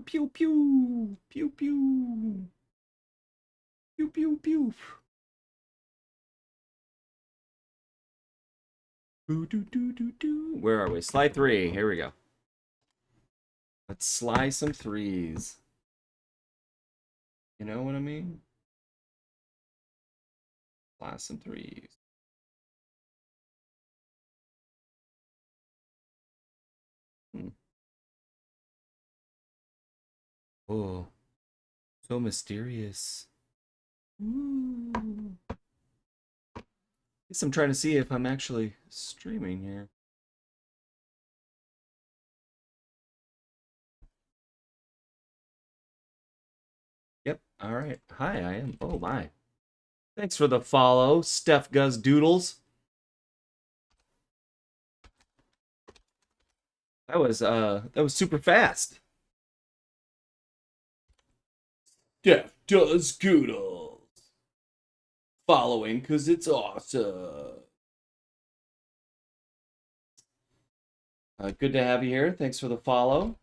pew, pew, pew, pew, pew, pew, pew, pew. Where are we? Slide 3. Here we go. Let's slice some threes. You know what I mean? Slice some threes. Oh, so mysterious. Ooh. Guess I'm trying to see if I'm actually streaming here. Yep. All right. Hi, I am. Oh my. Thanks for the follow, Steph Guz Doodles. That was super fast. Steph does Doodles. Following cause it's awesome. Good to have you here. Thanks for the follow.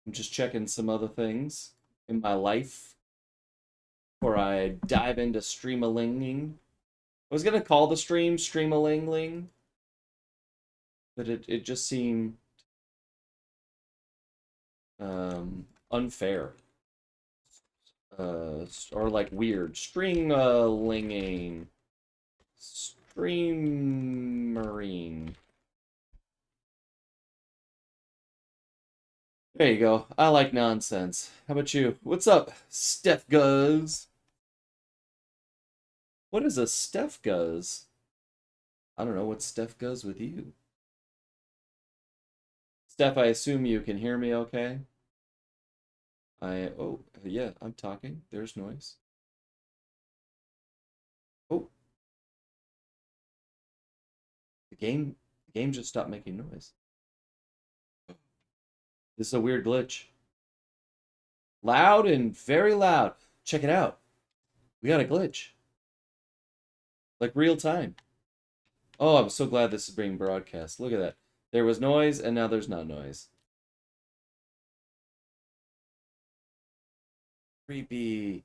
I'm just checking some other things in my life before I dive into stream-a-linging. I was gonna call the stream stream-a-ling-ling, but it just seemed unfair. Or like weird. String-a-linging. Streamering. There you go. I like nonsense. How about you? What's up, Steph Guz? What is a Steph Guz? I don't know what Steph Guz with you. Steph, I assume you can hear me okay? Oh, yeah, I'm talking. There's noise. Oh. The game just stopped making noise. This is a weird glitch. Loud and very loud. Check it out. We got a glitch. Like real time. Oh, I'm so glad this is being broadcast. Look at that. There was noise, and now there's not noise. Creepy.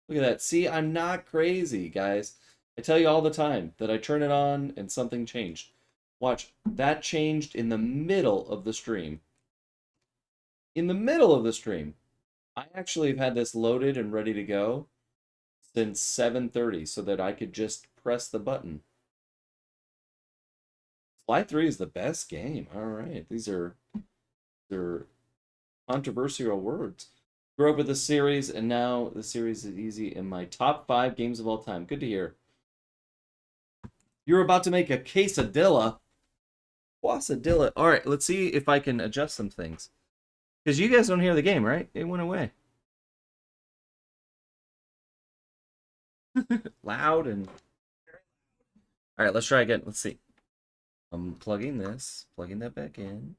Look at that. See, I'm not crazy, guys. I tell you all the time that I turn it on and something changed. Watch, that changed in the middle of the stream. In the middle of the stream. I actually have had this loaded and ready to go since 7:30 so that I could just press the button. Slide 3 is the best game. All right. They're controversial words. Grew up with the series, and now the series is easy in my top 5 games of all time. Good to hear. You're about to make a quesadilla. Quesadilla. All right, let's see if I can adjust some things. Because you guys don't hear the game, right? It went away. Loud and... All right, let's try again. Let's see. I'm plugging this, plugging that back in.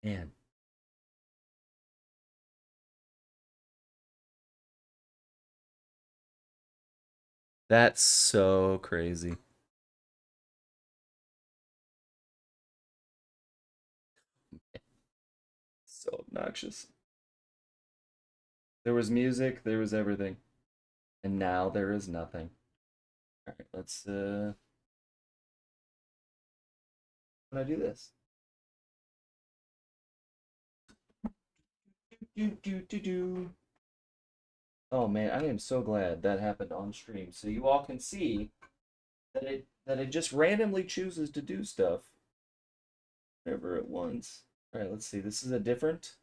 Man. That's so crazy. So obnoxious. There was music, there was everything. And now there is nothing. All right, let's how do I do this? Do. Oh man, I am so glad that happened on stream, so you all can see that it just randomly chooses to do stuff whenever it wants. All right, let's see. This is a different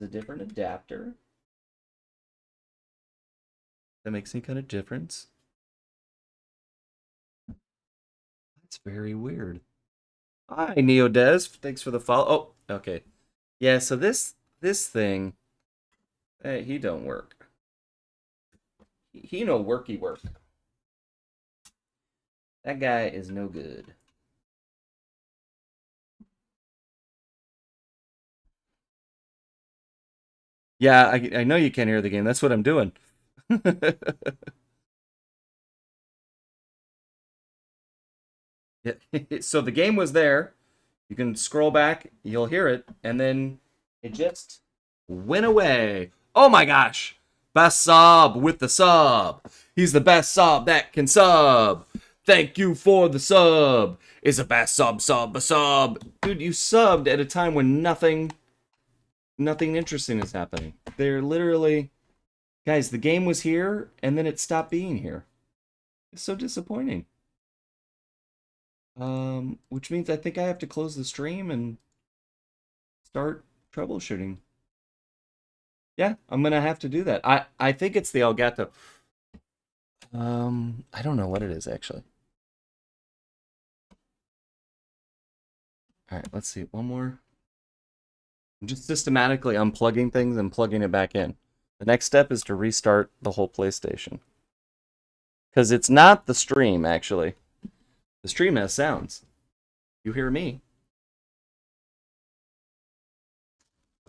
adapter. That makes any kind of difference. That's very weird. Hi, NeoDes. Thanks for the follow. Oh, okay. Yeah, so this thing, he don't work. He no worky work. That guy is no good. Yeah, I know you can't hear the game. That's what I'm doing. Yeah. So the game was there. You can scroll back, you'll hear it, and then it just went away. Oh my gosh! Best sub with the sub. He's the best sub that can sub. Thank you for the sub. Is a best sub. Dude, you subbed at a time when nothing interesting is happening. They're literally, guys, the game was here and then it stopped being here. It's so disappointing. Which means I think I have to close the stream and start troubleshooting. Yeah, I'm gonna have to do that. I think it's the Elgato. I don't know what it is actually. All right, let's see. One more. I'm just systematically unplugging things and plugging it back in. The next step is to restart the whole PlayStation. Because it's not the stream, actually. The stream has sounds. You hear me.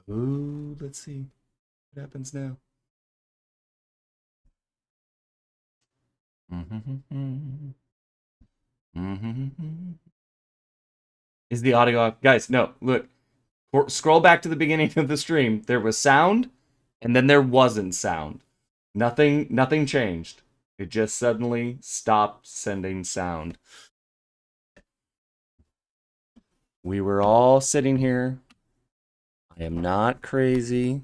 Ooh, let's see. What happens now? Is the audio off? Guys, no, look. Scroll back to the beginning of the stream. There was sound, and then there wasn't sound. Nothing changed. It just suddenly stopped sending sound. We were all sitting here. I am not crazy.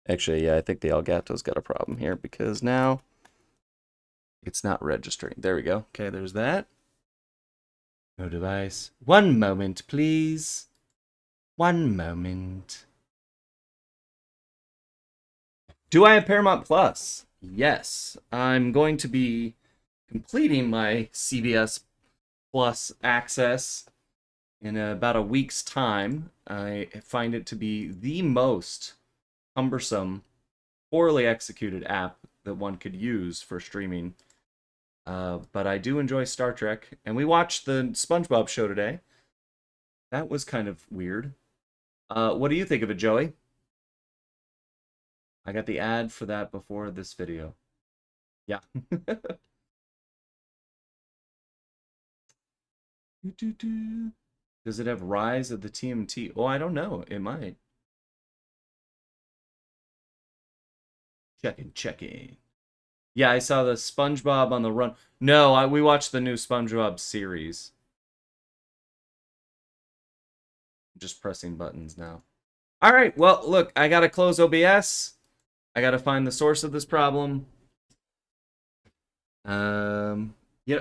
Actually, yeah, I think the Elgato's got a problem here because now it's not registering. There we go. Okay, there's that. No device. One moment, please. One moment. Do I have Paramount Plus? Yes. I'm going to be completing my CBS Plus access in about a week's time. I find it to be the most cumbersome, poorly executed app that one could use for streaming. But I do enjoy Star Trek, and we watched the SpongeBob show today. That was kind of weird. What do you think of it, Joey? I got the ad for that before this video. Yeah. Does it have Rise of the TMT? Oh, I don't know. It might. Checking. Yeah, I saw the SpongeBob on the Run. No, we watched the new SpongeBob series. I'm just pressing buttons now. All right, well, look, I got to close OBS. I got to find the source of this problem.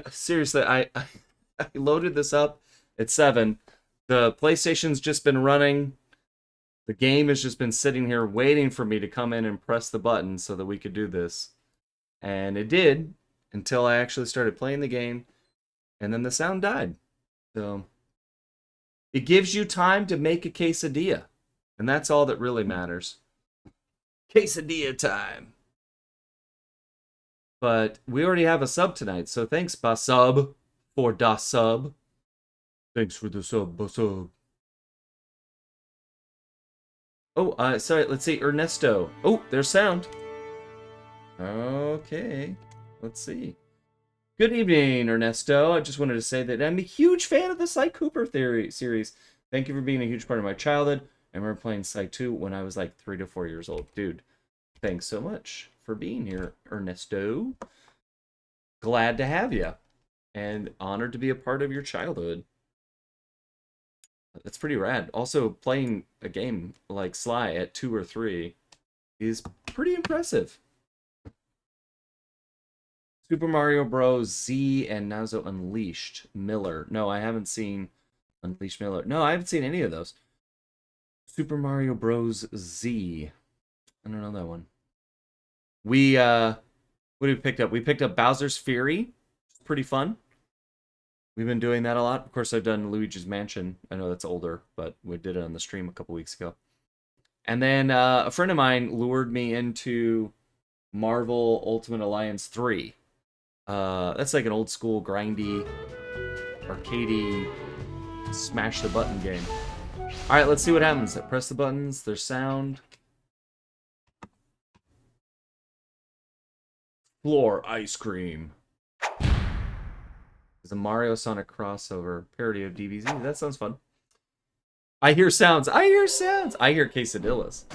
Seriously, I loaded this up at 7. The PlayStation's just been running. The game has just been sitting here waiting for me to come in and press the button so that we could do this. And it did until I actually started playing the game, and then the sound died. So it gives you time to make a quesadilla, and that's all that really matters. Quesadilla time. But we already have a sub tonight, so thanks, Basub, for da sub. Thanks for the sub, Basub. Oh, sorry, let's see, Ernesto. Oh, there's sound. Okay, let's see. Good evening, Ernesto. I just wanted to say that I'm a huge fan of the Sly Cooper series. Thank you for being a huge part of my childhood. I remember playing Sly 2 when I was like 3 to 4 years old. Dude, thanks so much for being here, Ernesto. Glad to have you, and honored to be a part of your childhood. That's pretty rad. Also, playing a game like Sly at 2 or 3 is pretty impressive. Super Mario Bros. Z and Nazo Unleashed Miller. No, I haven't seen Unleashed Miller. No, I haven't seen any of those. Super Mario Bros. Z. I don't know that one. We, what did we pick up? We picked up Bowser's Fury. It's pretty fun. We've been doing that a lot. Of course, I've done Luigi's Mansion. I know that's older, but we did it on the stream a couple weeks ago. And then a friend of mine lured me into Marvel Ultimate Alliance 3. That's like an old school grindy, arcadey, smash the button game. Alright, let's see what happens. Press the buttons, there's sound. Floor ice cream. There's a Mario Sonic crossover parody of DBZ. That sounds fun. I hear sounds. I hear sounds. I hear quesadillas.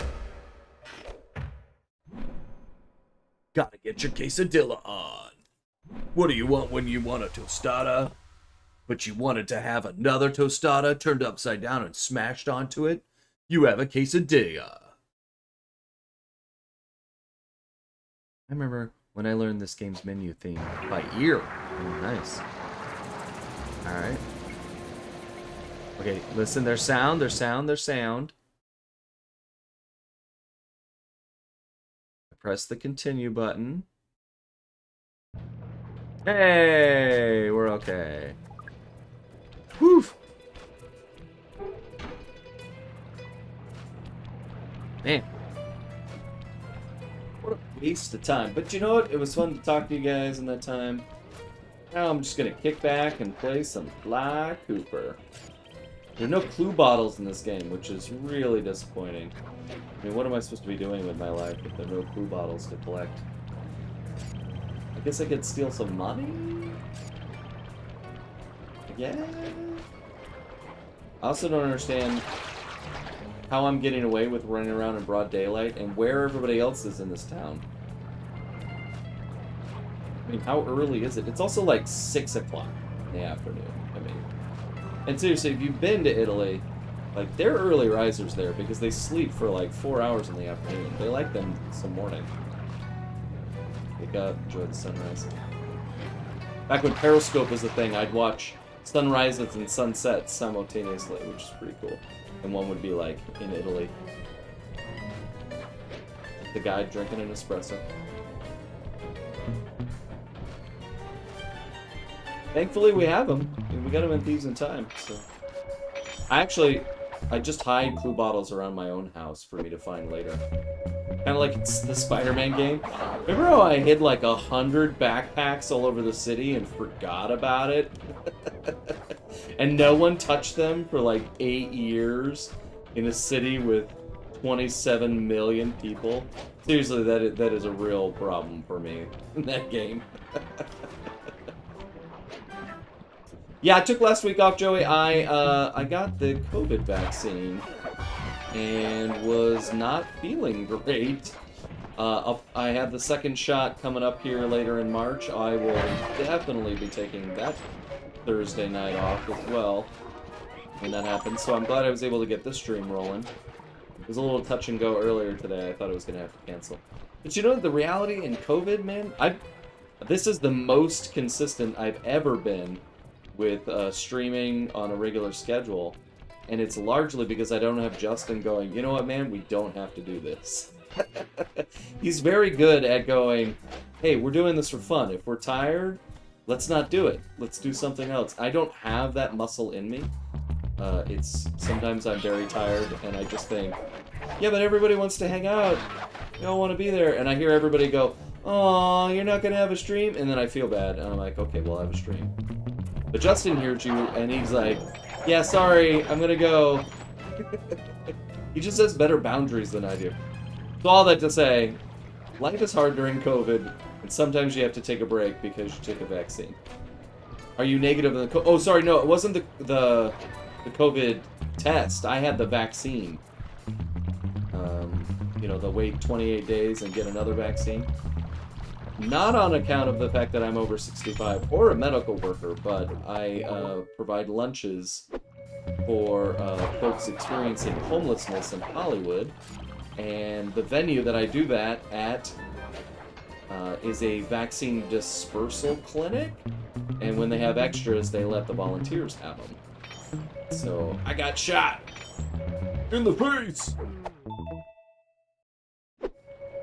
Gotta get your quesadilla on. What do you want when you want a tostada? But you wanted to have another tostada turned upside down and smashed onto it? You have a quesadilla. I remember when I learned this game's menu theme by ear. Oh, nice. Alright. Okay, listen, their sound, their sound, their sound. Press the continue button. Hey, we're okay. Whew. Man. What a waste of time. But you know what? It was fun to talk to you guys in that time. Now I'm just going to kick back and play some Sly Cooper. There are no clue bottles in this game, which is really disappointing. I mean, what am I supposed to be doing with my life if there are no clue bottles to collect? I guess I could steal some money? Yeah. I also don't understand how I'm getting away with running around in broad daylight and where everybody else is in this town. I mean, how early is it? It's also like 6 o'clock in the afternoon. I mean, and seriously, if you've been to Italy, like, they're early risers there because they sleep for like 4 hours in the afternoon. They like them some morning. Wake up, enjoy the sunrise. Back when Periscope was a thing, I'd watch sunrises and sunsets simultaneously, which is pretty cool. And one would be like in Italy. The guy drinking an espresso. Thankfully, we have them. We got them in Thieves in Time, so. I just hide clue bottles around my own house for me to find later. Kind of like it's the Spider-Man game. Remember how I hid like 100 backpacks all over the city and forgot about it? And no one touched them for like 8 years in a city with 27 million people? Seriously, that is a real problem for me in that game. Yeah, I took last week off, Joey. I got the COVID vaccine and was not feeling great. I have the second shot coming up here later in March. I will definitely be taking that Thursday night off as well when that happens. So I'm glad I was able to get this stream rolling. It was a little touch and go earlier today. I thought I was going to have to cancel. But you know, the reality in COVID, man, this is the most consistent I've ever been with streaming on a regular schedule, and it's largely because I don't have Justin going, you know what, man, we don't have to do this. He's very good at going, hey, we're doing this for fun. If we're tired, let's not do it. Let's do something else. I don't have that muscle in me. Sometimes I'm very tired, and I just think, yeah, but everybody wants to hang out. You don't want to be there. And I hear everybody go, oh, you're not going to have a stream? And then I feel bad, and I'm like, okay, we'll have a stream. But Justin hears you, and he's like, yeah, sorry, I'm gonna go. He just has better boundaries than I do. So all that to say, life is hard during COVID, and sometimes you have to take a break because you take a vaccine. Are you negative in the oh, sorry, no, it wasn't the COVID test. I had the vaccine. You know, the wait 28 days and get another vaccine. Not on account of the fact that I'm over 65 or a medical worker, but I provide lunches for folks experiencing homelessness in Hollywood. And the venue that I do that at is a vaccine dispersal clinic. And when they have extras, they let the volunteers have them. So I got shot in the face.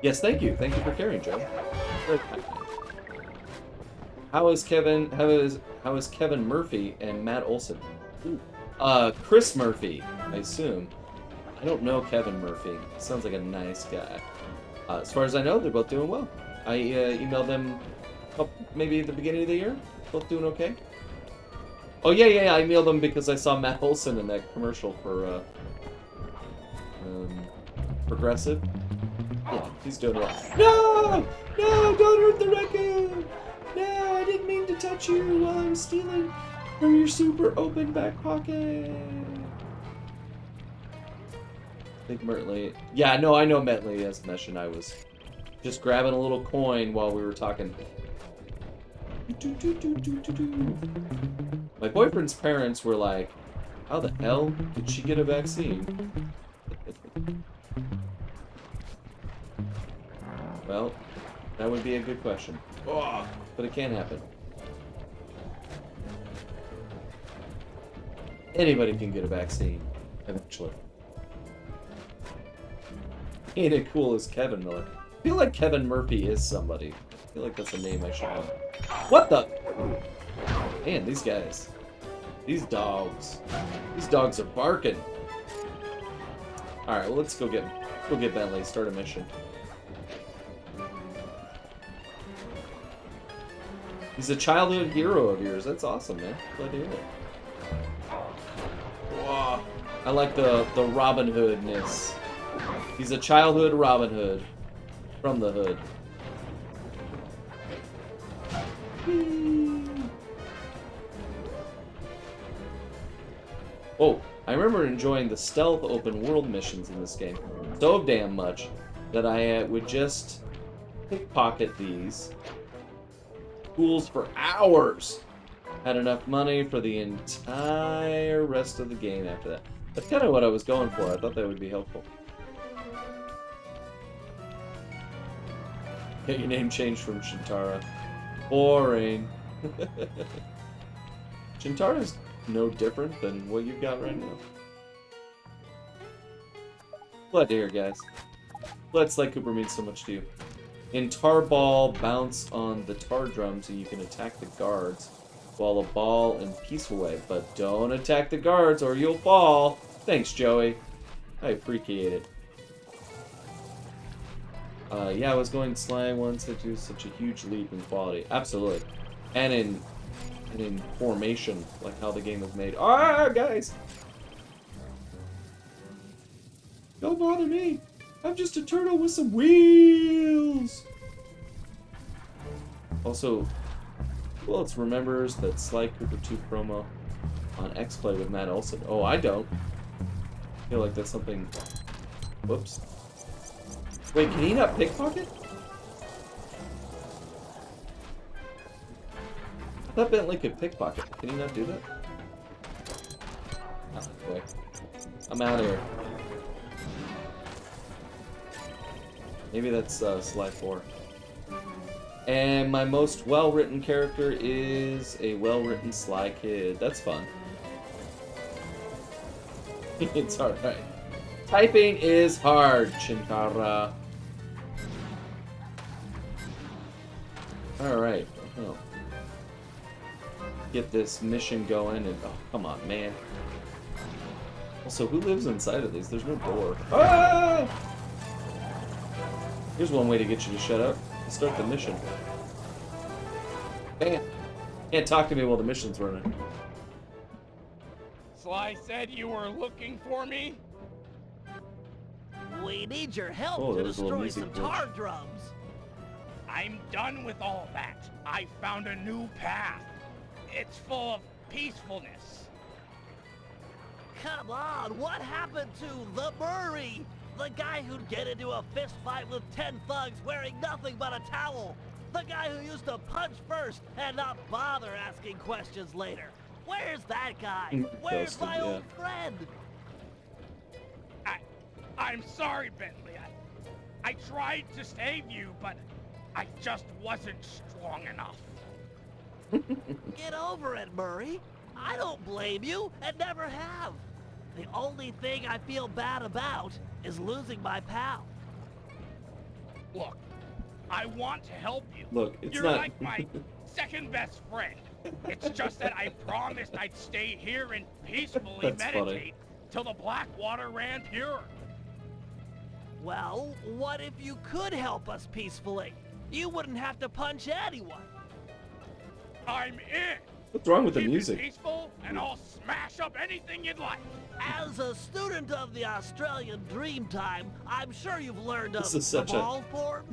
Yes, thank you. Thank you for caring, Joe. How is Kevin Murphy and Matt Olson? Ooh. Chris Murphy, I assume. I don't know Kevin Murphy. Sounds like a nice guy. As far as I know, they're both doing well. I emailed them maybe at the beginning of the year. Both doing okay. Oh yeah. I emailed them because I saw Matt Olson in that commercial for Progressive. Yeah, he's doing well. No! No, don't hurt the raccoon! No, I didn't mean to touch you while I'm stealing from your super open back pocket. I think Mertley. Yeah, no, I know Metley as Meshin. I was just grabbing a little coin while we were talking. My boyfriend's parents were like, how the hell did she get a vaccine? Well, that would be a good question. Oh, but it can happen. Anybody can get a vaccine, eventually. Ain't it cool as Kevin Miller? I feel like Kevin Murphy is somebody. I feel like that's a name I should know. What the? Man, these guys. These dogs. These dogs are barking. Alright, well, let's go get Bentley. Start a mission. He's a childhood hero of yours. That's awesome, man. Glad to hear it. Wow. I like the Robin Hood-ness. He's a childhood Robin Hood. From the hood. Oh, I remember enjoying the stealth open world missions in this game so damn much that I would just pickpocket these fools for hours. Had enough money for the entire rest of the game after that. That's kind of what I was going for. I thought that would be helpful. Get your name changed from Shintara. Boring. Shintara's no different than what you've got right now. Glad to hear, guys. Glad Sly Cooper means so much to you. In Tar Ball, bounce on the tar drums and you can attack the guards while a ball in peaceful way. But don't attack the guards or you'll fall. Thanks, Joey. I appreciate it. Yeah, I was going Sly once. It was such a huge leap in quality. Absolutely. And in formation, like how the game was made. Ah, guys! Don't bother me! I'm just a turtle with some wheels! Also, who else remembers that Sly Cooper 2 promo on X-Play with Matt Olson? Oh, I don't. I feel like that's something... Whoops. Wait, can he not pickpocket? I thought Bentley could pickpocket. Can he not do that? Oh, boy. I'm out of here. Maybe that's Sly 4. And my most well-written character is a well-written Sly Kid. That's fun. It's alright. Typing is hard, Chintara. Alright. Oh. Get this mission going and... Oh, come on, man. Also, who lives inside of these? There's no door. Ah! Here's one way to get you to shut up. Start the mission. Bam! Can't talk to me while the mission's running. Sly said you were looking for me? We need your help to destroy some tar drums. I'm done with all that. I found a new path. It's full of peacefulness. Come on, what happened to the Murray? The guy who'd get into a fist fight with 10 thugs wearing nothing but a towel. The guy who used to punch first and not bother asking questions later. Where's that guy? Where's my old friend? I'm sorry, Bentley. I tried to save you, but I just wasn't strong enough. Get over it, Murray. I don't blame you, and never have. The only thing I feel bad about is losing my pal. Look, I want to help you. Look, it's You're not... like my second best friend. It's just that I promised I'd stay here and peacefully meditate till the black water ran pure. Well, what if you could help us peacefully? You wouldn't have to punch anyone. I'm in. What's wrong with the Keep music? it peaceful, and I'll smash up anything you'd like. As a student of the Australian Dreamtime, I'm sure you've learned of This is such the ball form.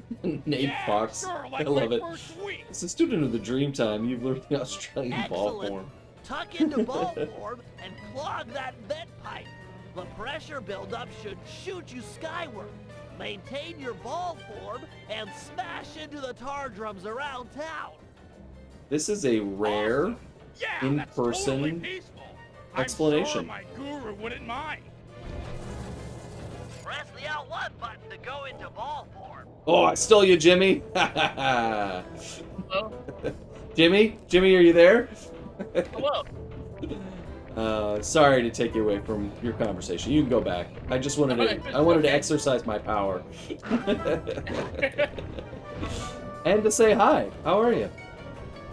Nate Yeah, Fox. sure, like I love my it. first week. As a student of the Dreamtime, you've learned the Australian ball Excellent. form. Tuck into ball form and clog that vent pipe. The pressure buildup should shoot you skyward. Maintain your ball form and smash into the tar drums around town. This is a rare Awesome. Yeah, that's in-person totally peaceful. explanation. I'm sure my guru wouldn't mind. Press the L1 button to go into ball form. Oh, I stole you, Jimmy. Hello? Jimmy, are you there? Hello. Sorry to take you away from your conversation. You can go back. I just wanted to exercise my power. And to say hi. How are you?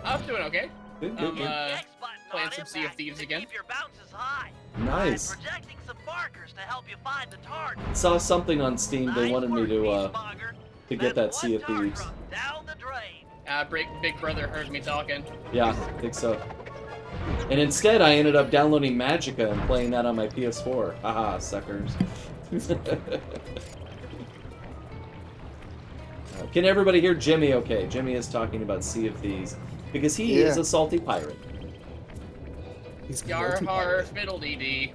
I'm doing okay. Good. X button playing on some Sea of impact Thieves to again. Keep your bounces high. Nice. I'm projecting some markers to help you find the target. Saw something on Steam. They Nice wanted me work, to Peacemonger. get that That's Sea of one tar Thieves. drum down the drain. Big brother heard me talking. Yeah, I think so. And instead, I ended up downloading Magicka and playing that on my PS4. Haha, suckers. Can everybody hear Jimmy okay? Jimmy is talking about Sea of Thieves because he is a salty pirate. He's Yar har fiddle-dee dee.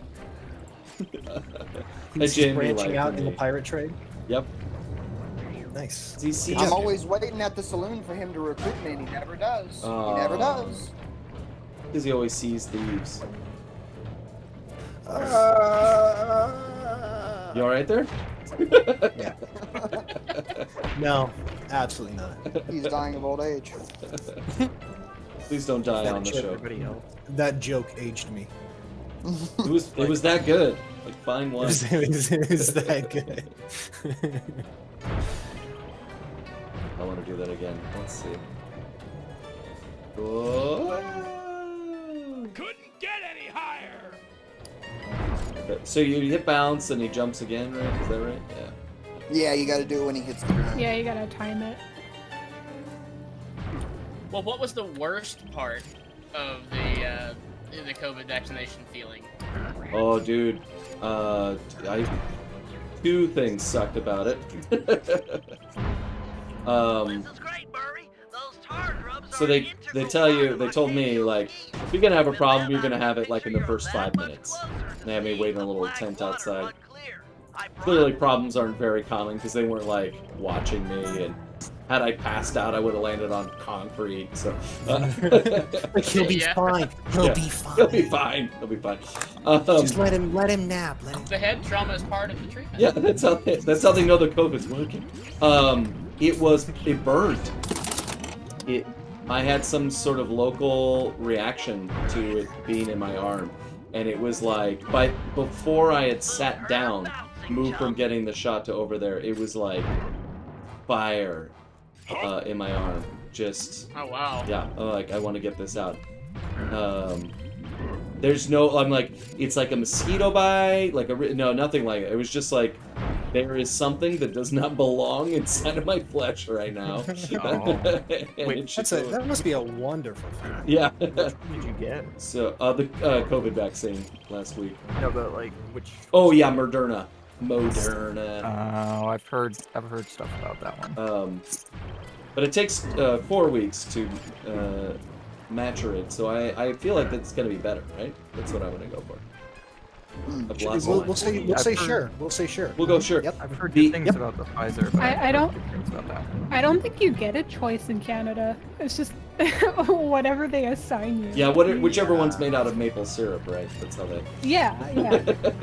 He's Jimmy branching like out me. in the pirate trade. Yep. Nice. I'm always waiting at the saloon for him to recruit me, and he never does. He never does. Because he always sees thieves. You alright there? Yeah. No, absolutely not. He's dying of old age. Please don't die on the show. Everybody else. That joke aged me. It was that good. Like fine It wine. was that good. I want to do that again. Let's see. Oh. Couldn't get any higher. So you hit bounce and he jumps again, right? Is that right? Yeah. Yeah, you gotta do it when he hits the ground. Yeah, you gotta time it. Well, what was the worst part of the COVID vaccination feeling? Oh, dude. Two things sucked about it. This is great, Murray. Those tar drums So are they an integral tell part you, of they our told me, daily like, routine. if you're gonna have a With problem, them you're gonna out, have it like in the make sure first you're 5 that much minutes. closer to They had me seeing waiting in a the little black tent water outside. run clear. I Clearly, promise. problems aren't very common because they weren't like watching me, and had I passed out, I would have landed on concrete. So Like, he'll be Yeah. fine. He'll Yeah. be fine. he'll be fine. He'll be fine. Just let him nap. Let him. The head trauma is part of the treatment. Yeah, that's how they know the COVID's working. It burned. I had some sort of local reaction to it being in my arm, and it was like before I had sat down, moved from getting the shot to over there, it was like fire in my arm. Just Oh wow. yeah, like I want to get this out. There's no, I'm like, it's like a mosquito bite, like no, nothing like it. It was just like, there is something that does not belong inside of my flesh right now. Oh. And Wait, it should That must be a wonderful feeling. yeah. Which one did you get? So, the COVID vaccine last week. No, but like which? Oh yeah, Moderna. Moderna. Oh, I've heard stuff about that one. But it takes 4 weeks to maturate, so I feel like that's gonna be better, right? That's what I'm gonna go for. I've lost We'll mine. say I've heard- sure. We'll say sure. We'll go sure. Yep. I've heard the- good things about the Pfizer, but I don't- heard good things about that one. I don't think you get a choice in Canada. It's just whatever they assign you. Yeah, whichever one's made out of maple syrup, right? That's how they. Yeah. I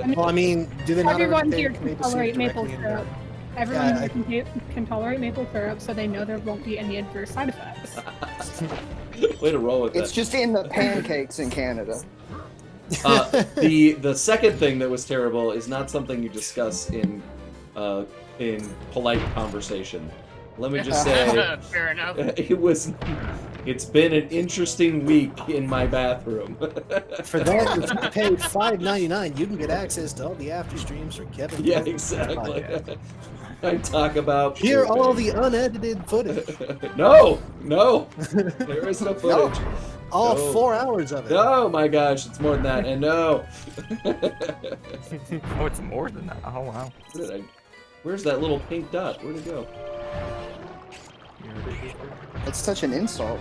mean, Well, I mean, do they not everyone already here take can maple syrup tolerate maple directly into syrup. their- Everyone Yeah, here can tolerate maple syrup, so they know there won't be any adverse side effects. Way to roll with It's that. just in the pancakes in Canada. The second thing that was terrible is not something you discuss in polite conversation. Let me just say, Fair enough. it's been an interesting week in my bathroom. For that, if you pay $5.99, you can get access to all the after streams for Kevin. Yeah, Copeland's exactly. podcast. I talk about Hear all pooping. the unedited footage. No, there is no footage. All No. 4 hours of it. No, my gosh, it's more than that, and no. Oh, it's more than that. Oh wow. Where's that little pink dot? Where'd it go? Here it is. It's such an insult.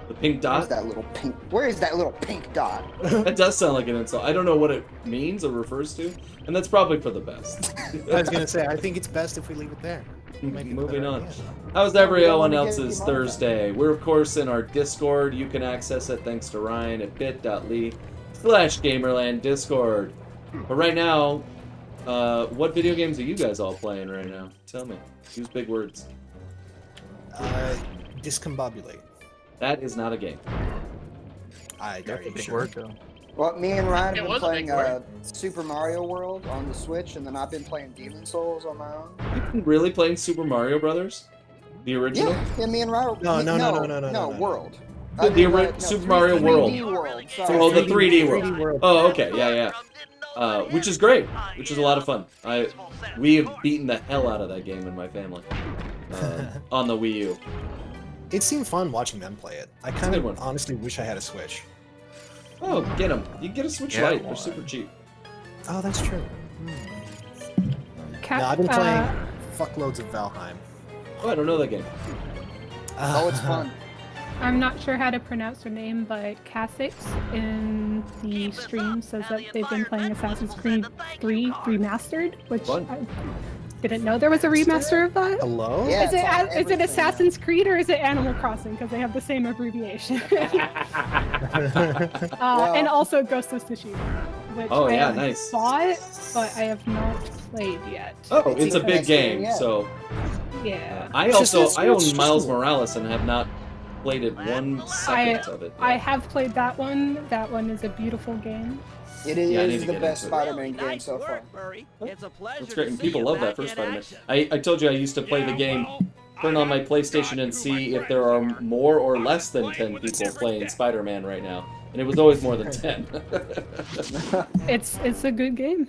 The pink Where's dot? that little pink? Where is that little pink dot? That does sound like an insult. I don't know what it means or refers to, and that's probably for the best. I was gonna say, I think it's best if we leave it there. Might be a Moving better on. idea. How's We don't everyone wanna else's give you Thursday? We're, of course, in our Discord. You can access it thanks to Ryan at bit.ly/Gamerland Discord. But right now, what video games are you guys all playing right now? Tell me. Use big words. Discombobulate. That is not a game. Are That's you a big sure? word, though. Well, me and Ryan It have been was a playing big word. Super Mario World on the Switch, and then I've been playing Demon Souls on my own. You've been really playing Super Mario Brothers? The original? Yeah, me and Ryan. No, World. Super Mario World. 3D World. Oh, the 3D world. 3D world. Oh, okay, yeah. Which is great, which is a lot of fun. We have beaten the hell out of that game in my family on the Wii U. It seemed fun watching them play it. I kind Good one. of honestly wish I had a Switch. Oh, get them! You can get a Switch Yeah, Lite. They're why? super cheap. Oh, that's true. Cat, No, I've been playing fuckloads of Valheim. Oh, I don't know that game. Oh, it's fun. I'm not sure how to pronounce her name, but Cassix in the stream says that they've been playing Assassin's Creed 3 Remastered, which Fun. I didn't know there was a remaster of that. Hello? Yeah, Is it's on it everything now. Assassin's Creed or is it Animal Crossing? Because they have the same abbreviation. And also Ghost of Tsushima, which Oh, I yeah, have nice. bought, but I have not played yet. Oh, It's it's a even big next game, game. yeah. So Yeah. I It's just- also it's I own just Miles cool. Morales and have not played it 1 second of it. I have played that one. That one is a beautiful game. It is Yeah, I need to the get best into it. Spider-Man game so far. It's a pleasure That's great, to and see people you love that back first in Spider-Man. action. I told you I used to play the game, turn on my PlayStation and see if there are more or less than 10 people playing Spider-Man right now, and it was always more than 10. It's a good game.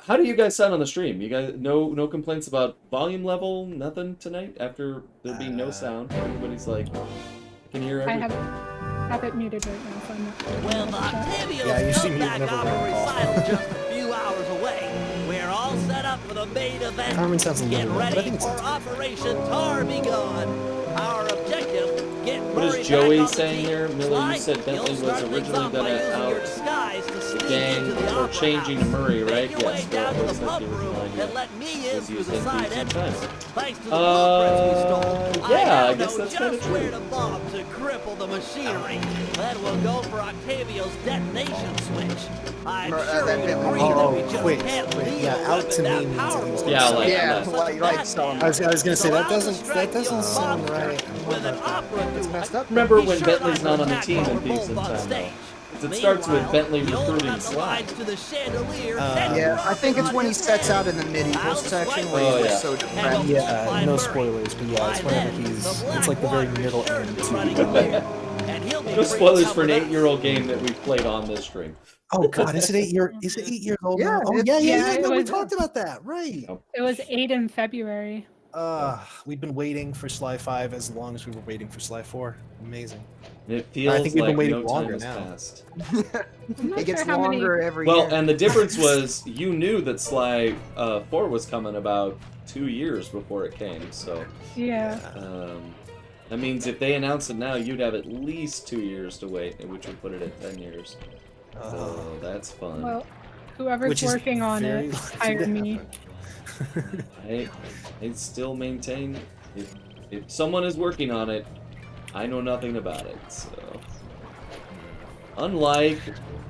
How do you guys sound on the stream? You guys no complaints about volume level, nothing tonight after there being no sound. Everybody's like, I can hear I everything. have it muted right now, so I'm not. Well, the But- Octavio's Yeah, you see me comeback never opera run off. recital just a few hours away. We're all set up for the main event. Carmen sounds a Get little low, but I ready think it's for Operation Tar Be Gone. Our objective, get What is Murray Joey back on the saying team. here? Miller, you Sly, said you'll Bentley was start things originally off by gonna using your out disguise to the sneak gang into the or opera changing to house. Murray, right? Make your way Yes, down to that the was like pub the room original idea. and let me in Was through used the in side Beats and entrance. Times. Thanks to the blueprints we stole, Yeah, I now guess know that's kinda just where true. to bomb to cripple the machinery. Then we'll go for Octavio's detonation switch. I'm Mer- sure that he'll bit- agree oh, that we just quick, can't quick. leave Yeah, a out weapon to me that means that he was powerful. Yeah, like- Yeah, like- like selling. I was gonna say, that So doesn't I'll distract sound you, right. monster, With an opera It's duet. messed up. Remember Be when sure Bentley's not not on the to team attack in while Thieves we're in both on Time, though. stage. 'Cause it starts with Meanwhile, Bentley you'll recruiting cut the Sly. lines to the chandelier, Uh, then Yeah, drop I think it it's on when he his sets head. out in the medieval I'll section swipe where Oh, he's yeah. like so and depressed. we'll Yeah, find no Murray. spoilers, but yeah, it's By whenever then, he's. the It's like the very Black middle Water end is to. running clear, and he'll be No bringing spoilers up for an with us. 8-year-old game that we've played on this stream. Oh God, is it 8 year? Is it 8 years old Yeah, now? Oh it's- yeah, yeah, Yeah, yeah. it No, we was- talked about that, right? It was 8 in February. We've been waiting for Sly 5 as long as we were waiting for Sly 4. Amazing. It feels think we've been like waiting no longer time has now. passed. I'm not It gets sure how many. longer every Well, year. and the difference was you knew that Sly 4 was coming about 2 years before it came, so Yeah. that means if they announce it now, you'd have at least 2 years to wait, which would put it at 10 years. So that's fun. Well, whoever's Which is working on very it, likely hire to me. happen. I still maintain if someone is working on it, I know nothing about it. So unlike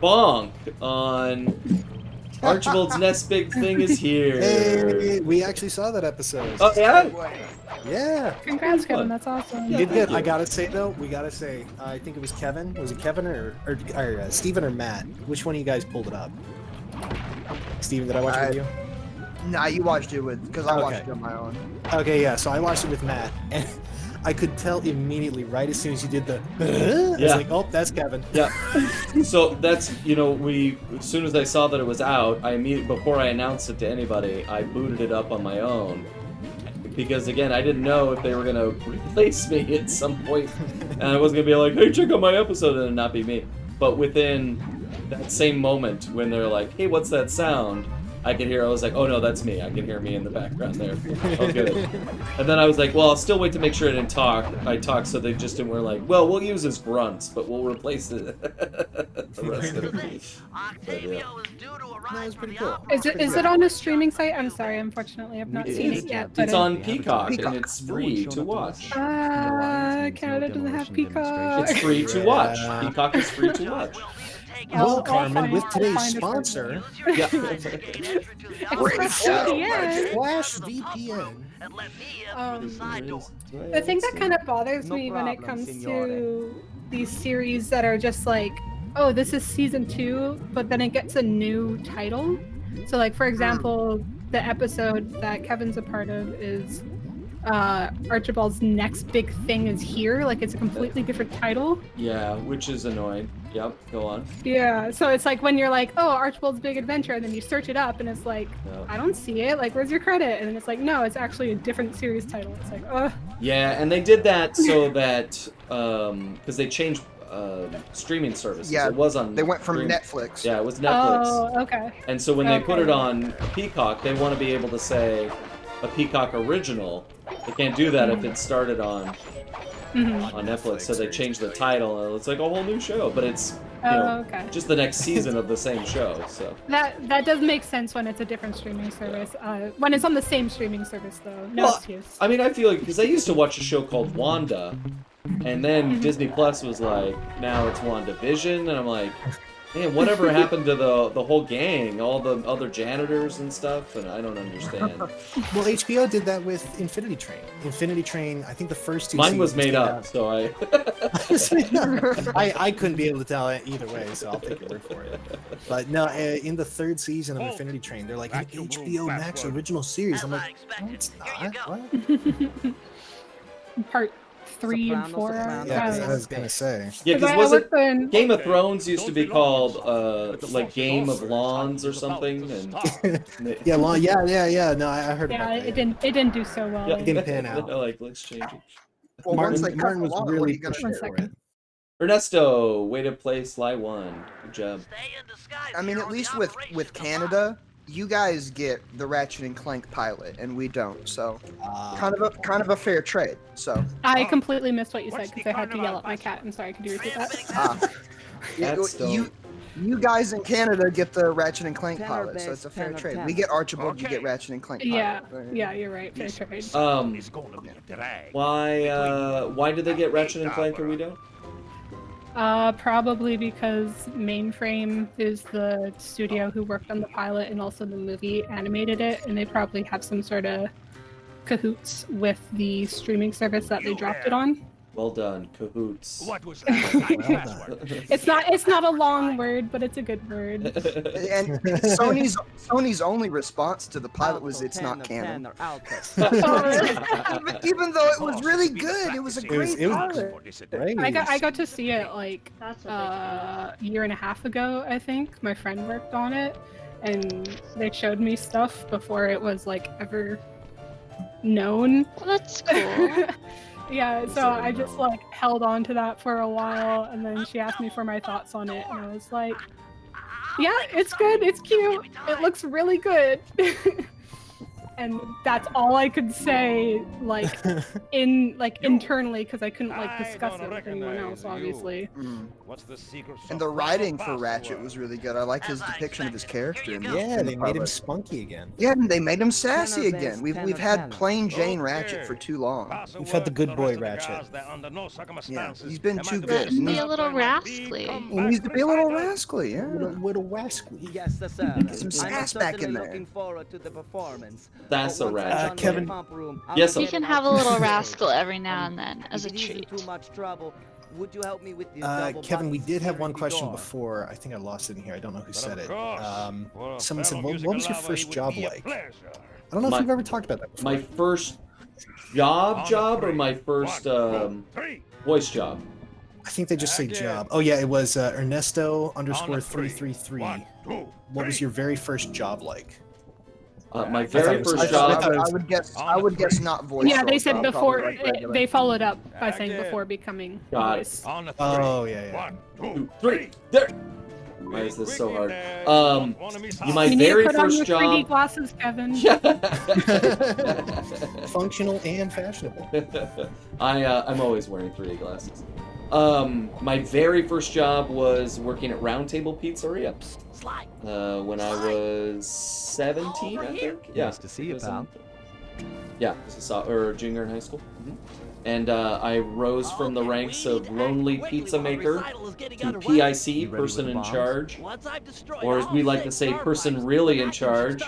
Bonk on Archibald's next big thing is here. Hey, we actually saw that episode. Oh yeah. Yeah. Congrats, Fun. Kevin. That's awesome. You did thank good. you. I gotta say though, we gotta say, I think it was Kevin. Was it Kevin or Steven or Matt? Which one of you guys pulled it up? Steven, did I watch it with you? Nah, you watched it with because I watched Okay. it on my own. Okay, yeah. So I watched it with Matt, and I could tell immediately, right as soon as you did the, I was Yeah. like, oh, that's Kevin. Yeah. So that's we as soon as I saw that it was out, I immediately before I announced it to anybody, I booted it up on my own. Because again, I didn't know if they were gonna replace me at some point, and I wasn't gonna be like, "Hey, check out my episode," and it not be me. But within that same moment, when they're like, "Hey, what's that sound?" I could hear. I was like, oh no, that's me. I can hear me in the background there. Oh good. And then I was like, well, I'll still wait to make sure I didn't talk. I talked, so they just didn't. We're like, well, we'll use his grunts, but we'll replace it. The rest of it. But, yeah. That was pretty cool. Is it on a streaming site? I'm sorry, unfortunately, I've not seen it yet. But It's on Peacock, and it's free to watch. Canada doesn't have Peacock. It's free to watch. Peacock is free to watch. Well, Carmen, with today's sponsor, Yeah. ExpressVPN. Flash VPN. The thing that kind of bothers me when it comes to these series that are just like, oh, this is season 2, but then it gets a new title. So, like, for example, the episode that Kevin's a part of is Archibald's next big thing is here. Like, it's a completely different title. Yeah, which is annoying. Yep, go on. Yeah, so it's like when you're like, oh, Archibald's Big Adventure, and then you search it up, and it's like, I don't see it. Like, where's your credit? And then it's like, no, it's actually a different series title. It's like, ugh. Yeah, and they did that so that, because they changed streaming services. Yeah, it was on. They went from stream- Netflix. Yeah, it was Netflix. Oh, okay. And so when they put it on Peacock, they want to be able to say a Peacock original. They can't do that if it started on Netflix. So they changed the title, and it's like a whole new show, but it's just the next season of the same show. So that does make sense when it's a different streaming service. When it's on the same streaming service, though, no excuse. I mean, I feel like because I used to watch a show called Wanda, and then Disney Plus was like, now it's WandaVision, and I'm like, man, whatever happened to the whole gang, all the other janitors and stuff, and I don't understand. Well, HBO did that with Infinity Train. Infinity Train, I think the first 2 Mine was seasons made came up, out. so I couldn't be able to tell it either way, so I'll take your word for it. But no, in the 3rd season of Infinity Train, they're like, an HBO Max original series. I'm like, no, it's not. What? Part 3 and 4. Yeah, I was gonna say. Yeah, because wasn't Game of Thrones used to be called like Game of Lawns or something? And yeah. No, I heard about that. It didn't do so well. Yeah, it didn't pan out. Like, let's change it. Well, Martin was really pushing for it. Ernesto, way to play Sly 1. Good job. I mean, at least with Canada, you guys get the Ratchet and Clank pilot, and we don't. So, kind of a fair trade. So. I completely missed what you said because I had to yell at my cat. I'm sorry. Could you repeat that? You guys in Canada get the Ratchet and Clank pilot, so it's a fair trade. We get Archibald, you get Ratchet and Clank pilot. Yeah, you're right. Fair trade. Why did they get Ratchet and Clank and we don't? Probably because Mainframe is the studio who worked on the pilot and also the movie animated it, and they probably have some sort of cahoots with the streaming service that they dropped it on. Well done, cahoots. What was that? It's not a long word, but it's a good word. And Sony's only response to the pilot was it's not canon. Even though it was really good, it was a great pilot. I got to see it like a year and a half ago, I think. My friend worked on it, and they showed me stuff before it was like ever known. Well, that's cool. Yeah, so I just like held on to that for a while, and then she asked me for my thoughts on it, and I was like, yeah, it's good, it's cute, it looks really good. And that's all I could say, like, internally, because I couldn't like discuss it with anyone else, obviously. And the writing for Ratchet was really good. I liked his depiction of his character. Yeah, they made him spunky again. Yeah, and they made him sassy again. We've had plain Jane Ratchet for too long. We've had the good boy Ratchet. Yeah, he's been too good. He needs to be a little rascally. He needs to be a little rascally, yeah. Little rascally. Yes, sir. Get some sass back in there. Looking forward to the performance. That's a Ratchet. Kevin. Yes, You can have a little rascal every now and then as a If it isn't treat. too much trouble, would you help me with this double Kevin, we button did have one security question door? before. I think I lost it in here. I don't know who said it. Someone said, what was your first job like? I don't know if we've ever talked about that before. My first job or my first voice job? I think they just say job. Oh yeah, it was Ernesto _333. What was your very first job like? My very first job. I would guess not voice. Yeah, they said role, before. probably like regular. They followed up by saying before becoming Got it. voice. Oh yeah. 1, 2, 3, there. Why is this so hard? My You need very to put on first your job. 3D glasses, Kevin. Functional and fashionable. I'm always wearing 3D glasses. My very first job was working at Round Table Pizzeria. When I was 17, I think. Yeah. Nice to see you, pal. Yeah, or junior in high school. And I rose from the ranks of lonely pizza maker to PIC, person in charge, or as we like to say, person really in charge,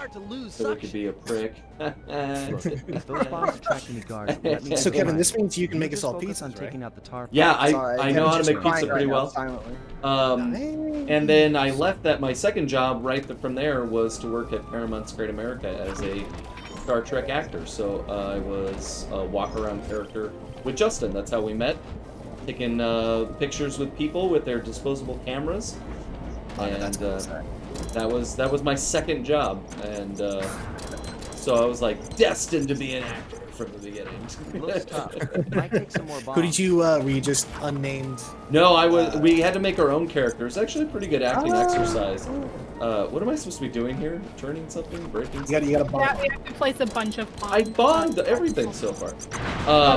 so it could be a prick. If those bombs attract any guards, let me So know. Kevin, this means you can make You us just all focus on pizzas, taking right? out the tar. Yeah, Sorry, I know how to Kevin's make just pizza crying pretty right now, well. silently. And then I left that. My second job from there was to work at Paramount's Great America as a Star Trek actor. So I was a walk-around character with Justin. That's how we met. Taking pictures with people with their disposable cameras. And that was my second job. And so I was like destined to be an actor from the beginning. Looks tough. Might take some more bombs. Who did you, were you just unnamed? No, we had to make our own characters. Actually, a pretty good acting exercise. What am I supposed to be doing here? Turning something? Breaking something? You gotta bomb. Yeah, we have to place a bunch of bombs. I bombed everything so far.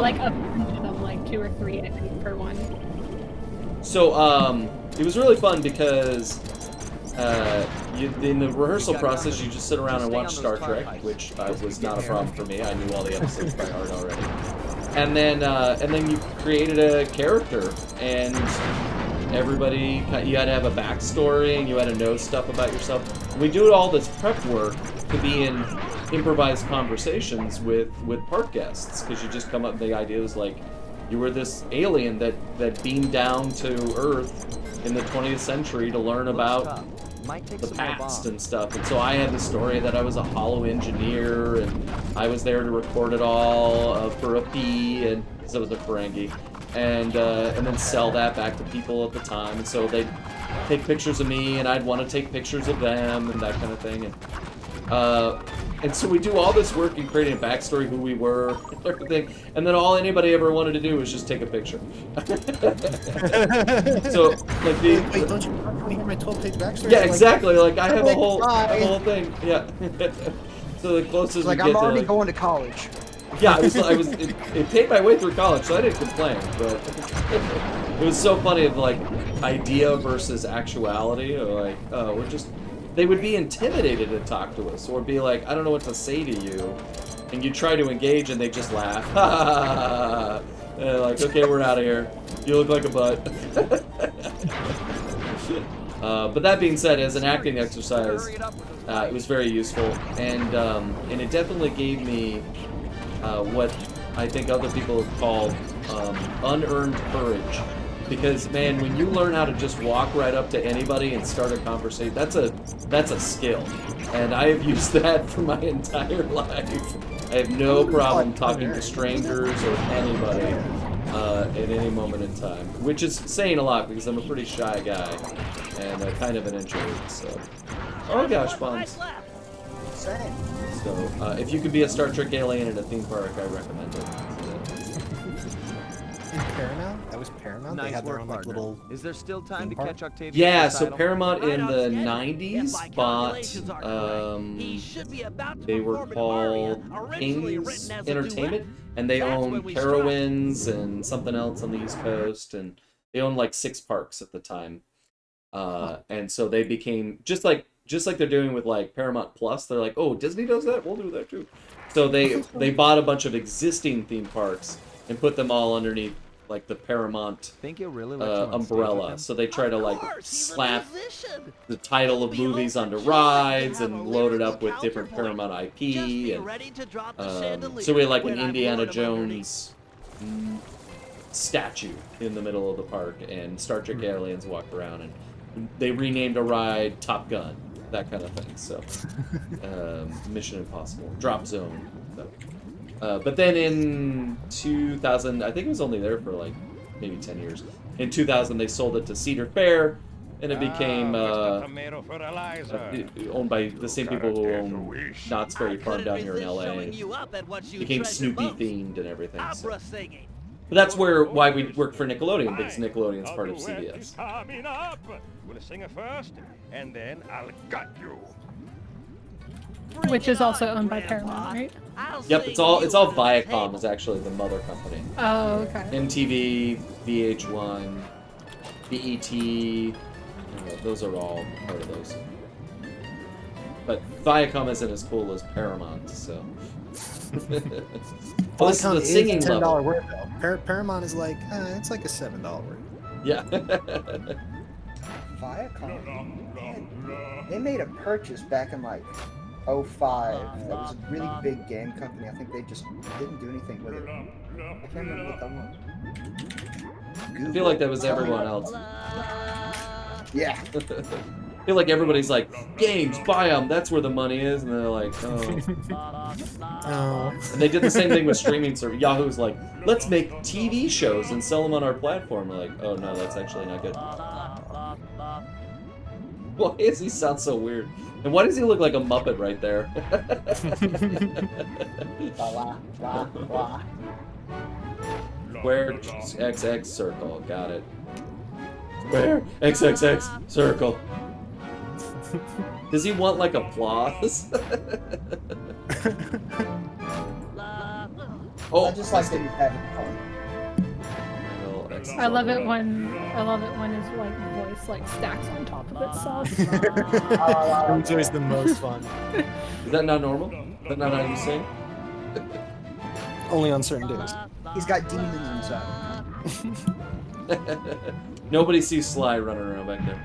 Like a bunch of them, like 2 or 3, I think, per one. So, it was really fun because in the rehearsal process, you just sit around and watch Star Trek, which was not a problem for me. I knew all the episodes by heart already. And then you created a character, and everybody, you had to have a backstory, and you had to know stuff about yourself. We do all this prep work to be in improvised conversations with park guests, because you just come up with the idea is like, you were this alien that beamed down to Earth in the 20th century to learn about the past and stuff. And so I had the story that I was a hollow engineer, and I was there to record it all for a fee, and because I was a Ferengi, and then sell that back to people at the time. And so they'd take pictures of me, and I'd want to take pictures of them, and that kind of thing. And so we do all this work in creating a backstory, who we were, and everything, and then all anybody ever wanted to do was just take a picture. So, like Wait, don't you want to hear my 12-page backstory? Yeah, exactly. Like I have a whole thing. Yeah. So the closest Like, we get I'm already to, going to college. yeah, it paid my way through college, so I didn't complain. But it was so funny of like idea versus actuality. Or like, they would be intimidated to talk to us, or be like, I don't know what to say to you, and you try to engage, and they just laugh. Like, okay, we're out of here. You look like a butt. But that being said, as an acting exercise, it was very useful, and it definitely gave me what I think other people have called unearned courage. Because man, when you learn how to just walk right up to anybody and start a conversation, that's a skill, and I have used that for my entire life. I have no problem talking to strangers or anybody at any moment in time, which is saying a lot because I'm a pretty shy guy and kind of an introvert. So, oh gosh, bombs. So, if you could be a Star Trek alien in a theme park, I recommend it. In Paramount? That was Paramount? They had their own like little... Is there still time to catch Octavius? Yeah, so Paramount in the 90s bought, they were called King's Entertainment, and they owned Carowinds and something else on the East Coast, and they owned like 6 parks at the time. And so they became, just like they're doing with like Paramount Plus, they're like, oh, Disney does that? We'll do that too. So they bought a bunch of existing theme parks and put them all underneath like the Paramount umbrella. So they try to like slap the title of movies onto rides and load it up with different Paramount IP. And so we had like an Indiana Jones statue in the middle of the park, and Star Trek aliens walked around, and they renamed a ride Top Gun, that kind of thing. So Mission Impossible, Drop Zone. So. But then in 2000, I think it was only there for like maybe 10 years. In 2000, they sold it to Cedar Fair, and it became owned by the same people who own Knott's Berry Farm down here in LA. It became Snoopy themed and everything. So. But that's why we work for Nickelodeon, because Nickelodeon's part of CBS. Coming up. We'll sing it first, and then I'll gut you. Which is also owned by Paramount, right? Yep, it's all Viacom is actually the mother company. Oh, okay. MTV, VH1, BET, those are all part of those. But Viacom isn't as cool as Paramount, so. Well, this is the singing $10 level. word though. Paramount is like it's like a $7 word. Yeah. Viacom. They made a purchase back in like 2005. That was a really big game company. I think they just didn't do anything with it. I can't remember what that was. I feel like that was everyone else. Yeah. I feel like everybody's like, games, buy them, that's where the money is, and they're like, oh. Oh. And they did the same thing with streaming service. Yahoo's like, let's make TV shows and sell them on our platform. We're like, oh no, that's actually not good. Why does he sound so weird? And why does he look like a Muppet right there? Square XX circle, got it. Square XXX circle. Does he want like applause? Oh, I just like that you're having fun. I love it when his like voice like stacks on top of itself. It's always the most fun. Is that not normal? Is that not how you sing? Only on certain days. He's got demons inside. Nobody sees Sly running around back there.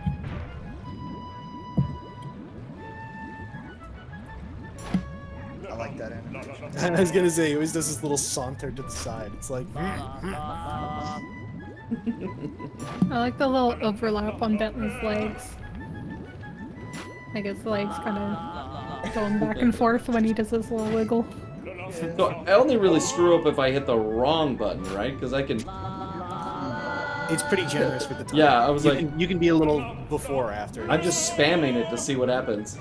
I like that animation. I was gonna say he always does this little saunter to the side. It's like. I like the little overlap on Bentley's legs. Like his legs kind of going back and forth when he does his little wiggle. So I only really screw up if I hit the wrong button, right? Because I can. It's pretty generous with the time. Yeah, I was like, you can be a little before or after. I'm just spamming it to see what happens.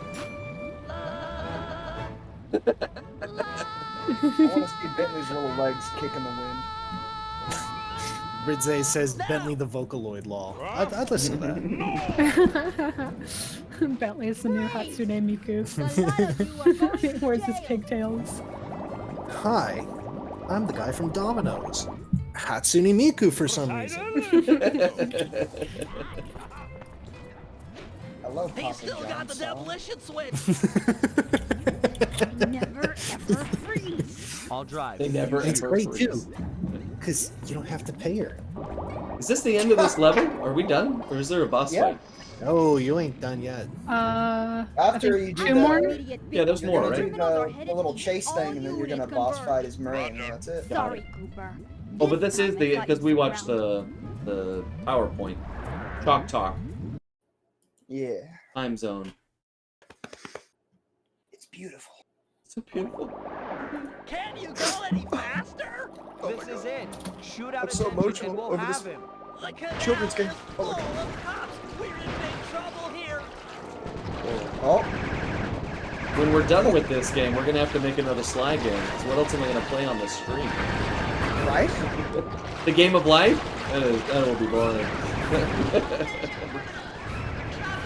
I want to see Bentley's little legs kick in the wind. Ridze says Bentley the Vocaloid law. I'd listen to that. Bentley is the new Hatsune Miku. He wears his pigtails. Hi, I'm the guy from Domino's. Hatsune Miku for some reason. I love He Papa still got John's the song. demolition switch. Never ever freeze. I'll drive. They never It's ever great freeze. too, because you don't have to pay her. Is this the end of this level? Are we done? Or is there a boss Yeah. fight? Oh, you ain't done yet. I After think you do 2 more. Yeah, there's You're more, gonna right? do the little chase thing, and then you're gonna boss fight as Murray, and that's it. Sorry, Cooper. Oh, but this is the because we watched the PowerPoint. Chalk Talk Yeah, time zone. it's beautiful. So beautiful. Can you go any faster? This is it. Shoot out I'm so attention and emotional we'll over this have him. The canal children's game. is Oh, look. full of cops. We're in big trouble here. Oh, When we're done with this game, we're gonna have to make another Sly game. 'Cause what else am I gonna play on this stream? right? The game of life? That will be boring.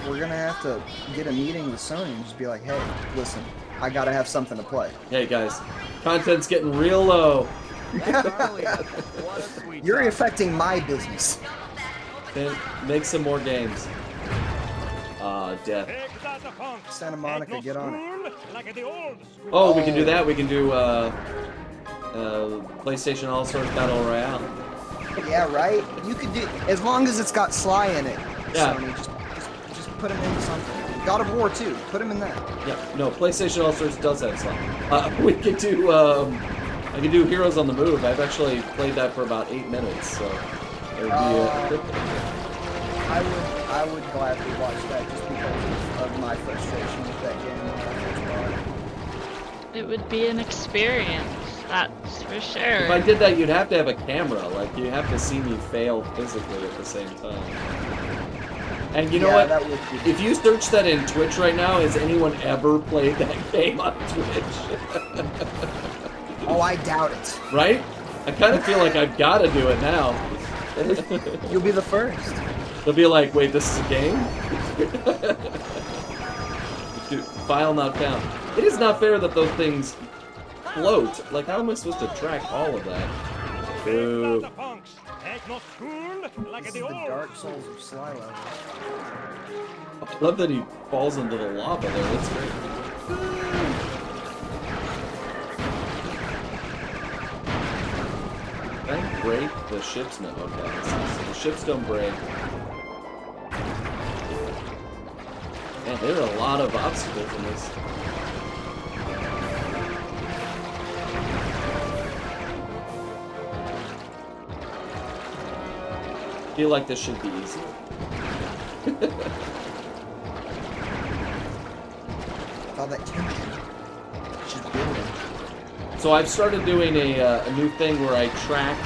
We're gonna have to get a meeting with Sony and just be like, hey, listen, I gotta have something to play. Hey guys, content's getting real low. What a sweet You're time. affecting my business. Then make some more games. Death. Santa Monica, get on it. Oh, we can do that. We can do PlayStation All Stars Battle Royale. Yeah, right? You could do, as long as it's got Sly in it, Yeah. Sony, just put him in something. God of War 2, put him in that. Yeah, no, PlayStation All Stars does have Sly. We could do, I could do Heroes on the Move. I've actually played that for about 8 minutes, so it would be I would gladly watch that just because of my frustration with that game when I first bought it. It would be an experience, that's for If I sure. did that, you'd have to have a camera. Like, you have to see me fail physically at the same time. And you know Yeah, what? that would be- If you search that in Twitch right now, has anyone ever played that game on Twitch? Oh, I doubt it. Right? I kind of feel like I've got to do it now. You'll be the first. They'll be like, wait, this is a game? Dude, file not found. It is not fair that those things float. Like, how am I supposed to track all of that? Boo. This is the Dark Souls of Sly level. I love that he falls into the lava there. That's great. Can I break the ships? No, okay. So the ships don't break. Man, there are a lot of obstacles in this. I feel like this should be easy. All that tension. She's building. So I've started doing a new thing where I track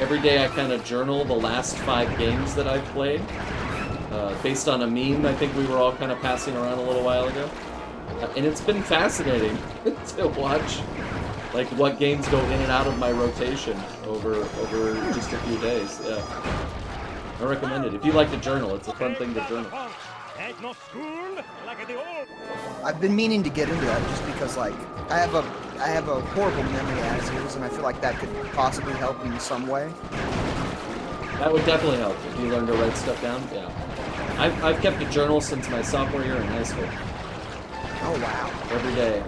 every day. I kind of journal the last 5 games that I've played, based on a meme I think we were all kind of passing around a little while ago, and it's been fascinating to watch, like what games go in and out of my rotation over just a few days. Yeah, I recommend it if you like to journal. It's a fun thing to journal. I've been meaning to get into that just because, like, I have a horrible memory as is, and I feel like that could possibly help in some way. That would definitely help if you learn to write stuff down. Yeah, I've kept a journal since my sophomore year in high school. Oh wow! Every day.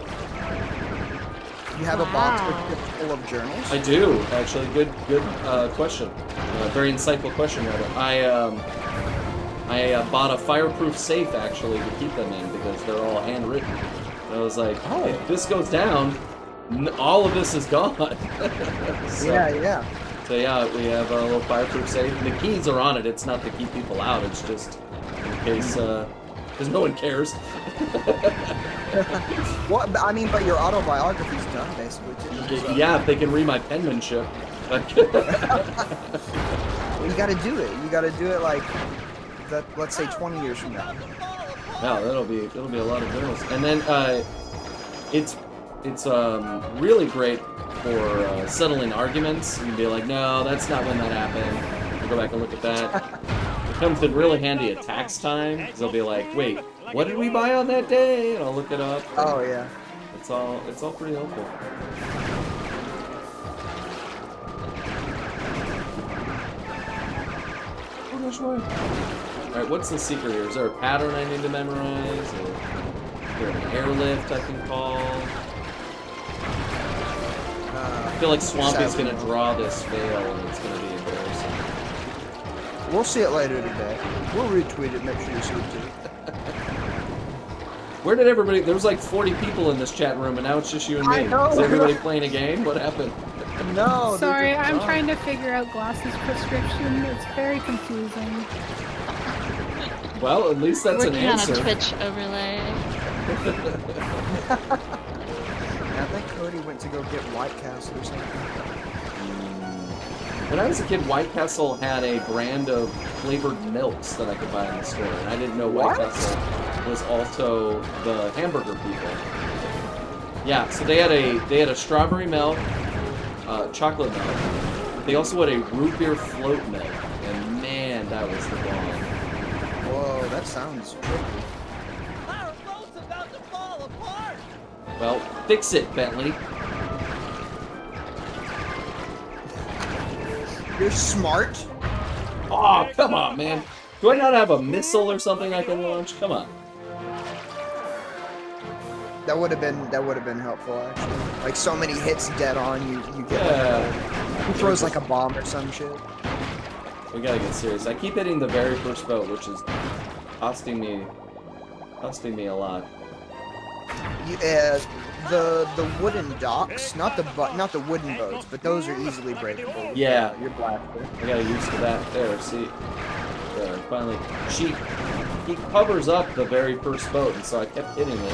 You have a box full of journals? I do, actually. Good question. Very insightful question, rather. I bought a fireproof safe, actually, to keep them in, because they're all handwritten. And I was like, oh, if this goes down, all of this is gone. So, yeah. So yeah, we have our little fireproof safe. And the keys are on it. It's not to keep people out. It's just in case, because no one cares. What? I mean, but your autobiography's done, basically, too. So. Yeah, if they can read my penmanship. Well, you gotta do it. You gotta do it, like, let's say 20 years from now. No, it'll be a lot of journals. And then it's really great for settling arguments. You can be like, no, that's not when that happened. I'll go back and look at that. It comes in really handy at tax time, because they'll be like, wait, what did we buy on that day? And I'll look it up. Oh yeah. It's all pretty helpful. Oh, which way? Alright, what's the secret here? Is there a pattern I need to memorize? Or is there an airlift I can call? I feel like Swampy's gonna draw this fail and it's gonna be embarrassing. We'll see it later today. We'll retweet it, make sure you see it too. Where did everybody... There was like 40 people in this chat room and now it's just you and me. I know. Is everybody playing a game? What happened? No. Sorry, I'm trying to figure out Glass's prescription. It's very confusing. Well, at least that's an answer. Working on a Twitch overlay. I think Cody went to go get White Castle or something. When I was a kid, White Castle had a brand of flavored milks that I could buy in the store, and I didn't know White Castle was also the hamburger people. Yeah, so they had a strawberry milk, chocolate milk. They also had a root beer float milk, and man, that was the bomb. Whoa, that sounds tricky. Our boat's about to fall apart! Well, fix it, Bentley. You're smart. Oh, come on, man. Do I not have a missile or something I can launch? Come on. That would have been helpful, actually. Like, so many hits dead on, you get he throws like a bomb or some shit. We gotta get serious. I keep hitting the very first boat, which is costing me a lot. The wooden docks, not the wooden boats, but those are easily breakable. Yeah, you're blasted. I got used to that. There, see, there. Finally, he covers up the very first boat, and so I kept hitting it.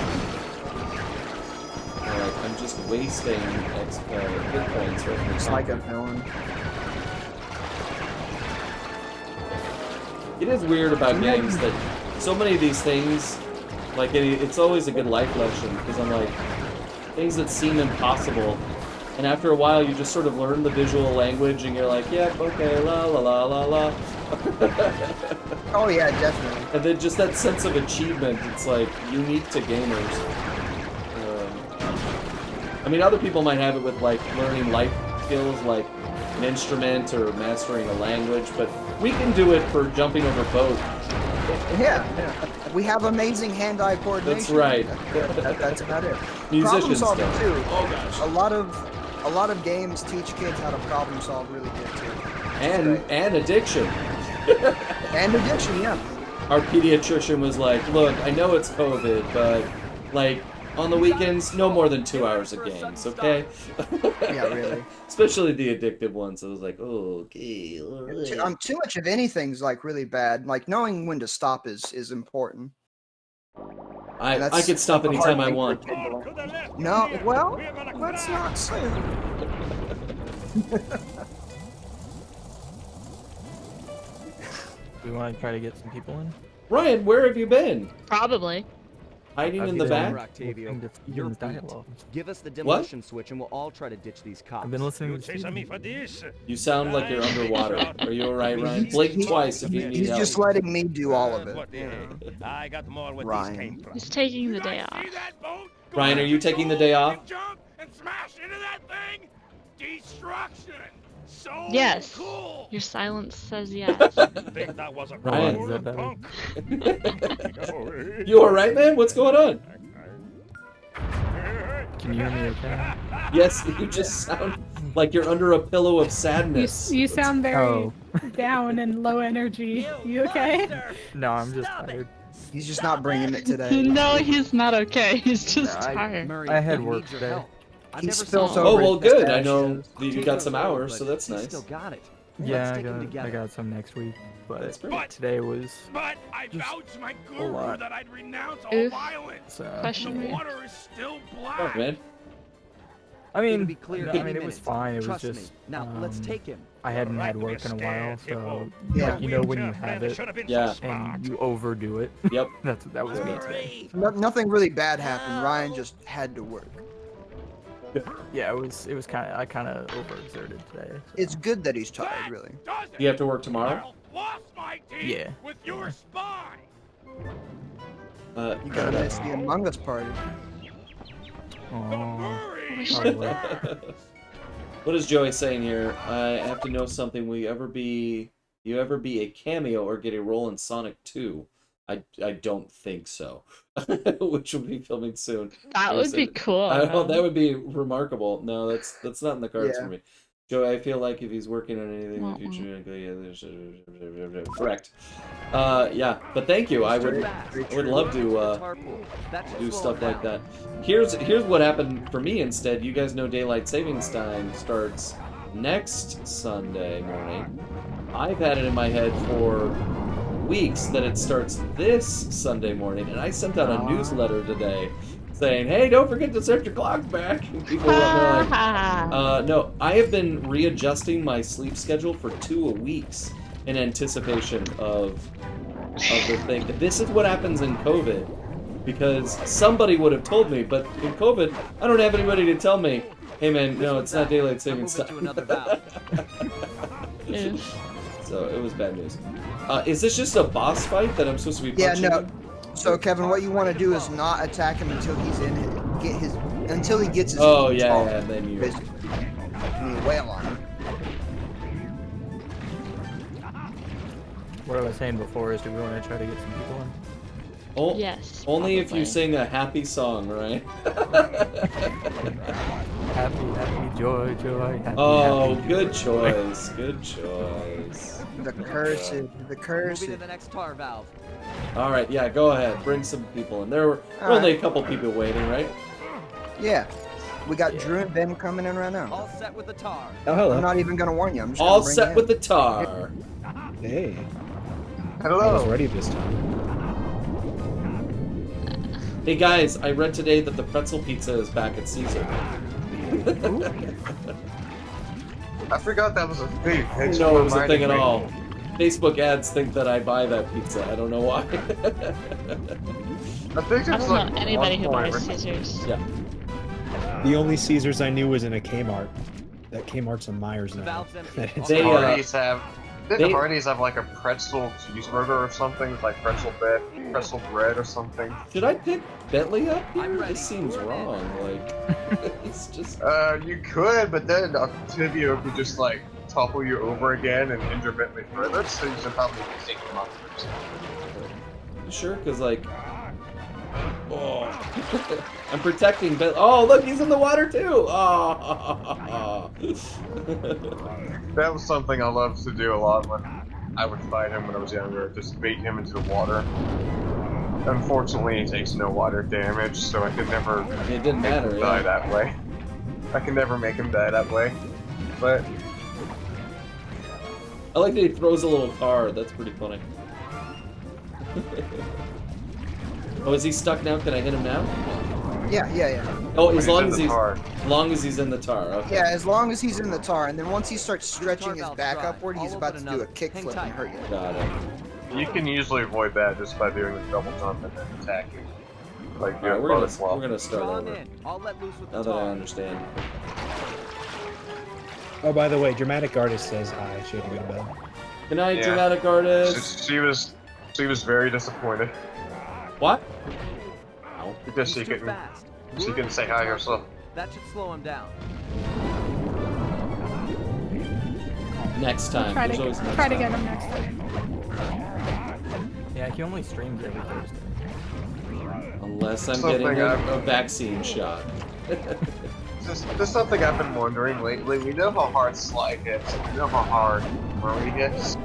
Like, I'm just wasting hit points right now. It's like a villain. It is weird about games that so many of these things, like, it's always a good life lesson, because I'm like, things that seem impossible And after a while, you just sort of learn the visual language, and you're like, yeah, okay, la la la la la. Oh yeah, definitely. And then just that sense of achievement, it's like unique to gamers. I mean, other people might have it with like learning life skills, like an instrument or mastering a language, but we can do it for jumping over boats. Yeah. We have amazing hand-eye coordination. That's right. That's about it. Musicians problem solving still. too. Oh gosh. A lot of games teach kids how to problem solve really good too. And addiction. And addiction, yeah. Our pediatrician was like, look, I know it's COVID, but like on the weekends, no more than 2 hours of games, okay? Yeah, really. Especially the addictive ones. I was like, oh, okay. All right. Too much of anything's like really bad. Like knowing when to stop is important. I could stop anytime I want. No, well, let's not say. We want to try to get some people in? Ryan, where have you been? Probably. Hiding in the back? You're dialogue. Give us the What? demolition switch and we'll all try to ditch these cops. I've been listening to Sesame for this. You sound like you're underwater. Are you alright, Ryan? Blink twice if you need He's help. just letting me do all of it. What the hell? I got more where Ryan. these came from. He's taking the day off. See that boat? Go Ryan, are you out taking the and day off? jump and smash into that thing? Destruction. So Yes. cool. Your silence says yes. Think that was a Ryan, is that better? punk. You alright, man? What's going on? Can you hear me okay? Yes, you just sound like you're under a pillow of sadness. You sound very Oh. down and low energy. You okay? No, I'm just tired. He's just not bringing it today. No, he's not okay. He's just tired. I had work today. He spilled Oh, over well, his good. I know pistachios. that you got some hours, so that's nice. Still got it. Yeah, take 'em I together. got some next week, That's but great. today was But I vouch my guru lot. that I'd renounce all Oof. violence. so. The Questionable. water is still Oh, black. man. I It'll mean, be clear I in mean, it was minutes. fine. It was Trust just me. Now let's take him. I hadn't Right, had we're work in a while, scared, so Hippo. Yeah. you know when you Wheelchair have man it should have been Yeah. so smart. and you overdo it. Yep. That was me today. Nothing really bad happened. Ryan just had to work. Yeah, it was kind of I kind of overexerted today. It's good that he's tired, really. Does it? You have to work tomorrow? I'll floss my teeth Yeah. with your spine. You gotta miss the Among Us party. The Oh, worry. probably. What is Joey saying here? I have to know something. Will you ever be a cameo or get a role in Sonic 2? I don't think so. Which will be filming soon. That would be cool. That would be remarkable. No, that's not in the cards Yeah. for me. Joey, I feel like if he's working on anything in the Mm-mm. future, yeah, correct. Yeah, but thank you. I would love to do stuff like that. Here's what happened for me instead. You guys know daylight savings time starts next Sunday morning. I've had it in my head for weeks that it starts this Sunday morning, and I sent out a newsletter today saying, hey, don't forget to set your clocks back. And people were like, no, I have been readjusting my sleep schedule for 2 weeks in anticipation of the thing. This is what happens in COVID, because somebody would have told me, but in COVID, I don't have anybody to tell me, hey man, no, it's not daylight savings time. So it was bad news. Is this just a boss fight that I'm supposed to be punching? Yeah, no. So Kevin, what you want to do is not attack him until he's until he gets his. Oh yeah, then you. Basically. And you wail on him. What I was saying before is, do we want to try to get some people in? Oh, Yes. only if you probably. sing a happy song, right? Happy, joy, happy, Oh, happy, good joy. choice. Good choice. The curse. Move to the next tar valve. All right, yeah, go ahead. Bring some people in. There were All only right. a couple people waiting, right? Yeah. We got Drew and Ben coming in right now. All set with the tar. Oh, hello. I'm not even gonna warn you. I'm just All gonna bring set you with in. the tar. Hey. Hello. I was ready this time. Hey guys, I read today that the pretzel pizza is back at Caesar. I forgot that was a thing. No, it was a thing at all. Facebook ads think that I buy that pizza. I don't know why. I think I it's don't like know anybody who one buys flavor. scissors. Yeah. The only Caesars I knew was in a Kmart. That Kmart's in Myers now. They, Hardee's have. Didn't they- Hardee's have like a pretzel cheeseburger or something? Like pretzel bread or something? Should I pick Bentley up here? This seems wrong. Like, it's just. You could, but then Octavio could just like topple you over again and injure Bentley further, so you should probably take him off first. Sure, because, like. Oh. I'm protecting Ben. Oh, look, he's in the water too! Oh. That was something I loved to do a lot when I would fight him when I was younger, just bait him into the water. Unfortunately, he takes no water damage, so I could never It didn't make matter, him yeah. die that way. I can never make him die that way. But I like that he throws a little tar. That's pretty funny. Oh, is he stuck now? Can I hit him now? Yeah. Oh, as long in as the he's tar. he's in the tar. Okay. Yeah, as long as he's in the tar, and then once he starts stretching his back upward, he's about to do a kickflip and hurt you. Got it. You can usually avoid that just by doing the double jump and then attacking. Like All right, doing we're both gonna well. start over. Now that I understand. Oh, by the way, Dramatic Artist says hi. She had to go to bed. Good night, Yeah. dramatic artist. She was very disappointed What? because she couldn't say hi herself. That should slow him down. Next time. Try There's always to next try to time. get him next time. Yeah, he only streams every Thursday. Unless I'm Something getting I've- a vaccine shot. Just something I've been wondering lately. We know how hard Sly hits, and we know how hard Murray hits.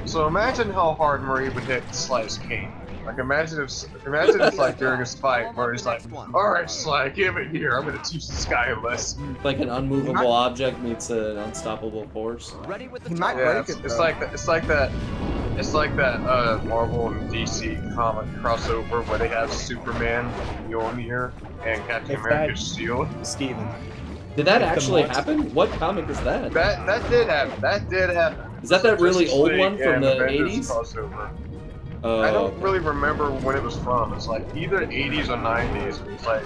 So imagine how hard Murray would hit Sly's cane. Like imagine if like during a fight, Murray's like, "All right, Sly, give it here. I'm gonna teach this guy a lesson." Like an unmovable object meets an unstoppable force. Ready with the He might Yeah, break it. it's though. like that. It's like that Marvel and DC comic crossover where they have Superman, Mjolnir, and Captain If America's that- shield. Steven. Did that If the actually mods- happen? What comic is that? That did happen. That did happen. Is that really Justice old League one from and the Avengers 80s? crossover. Oh, I don't okay. really remember when it was from. It's like either 80s or 90s. It was like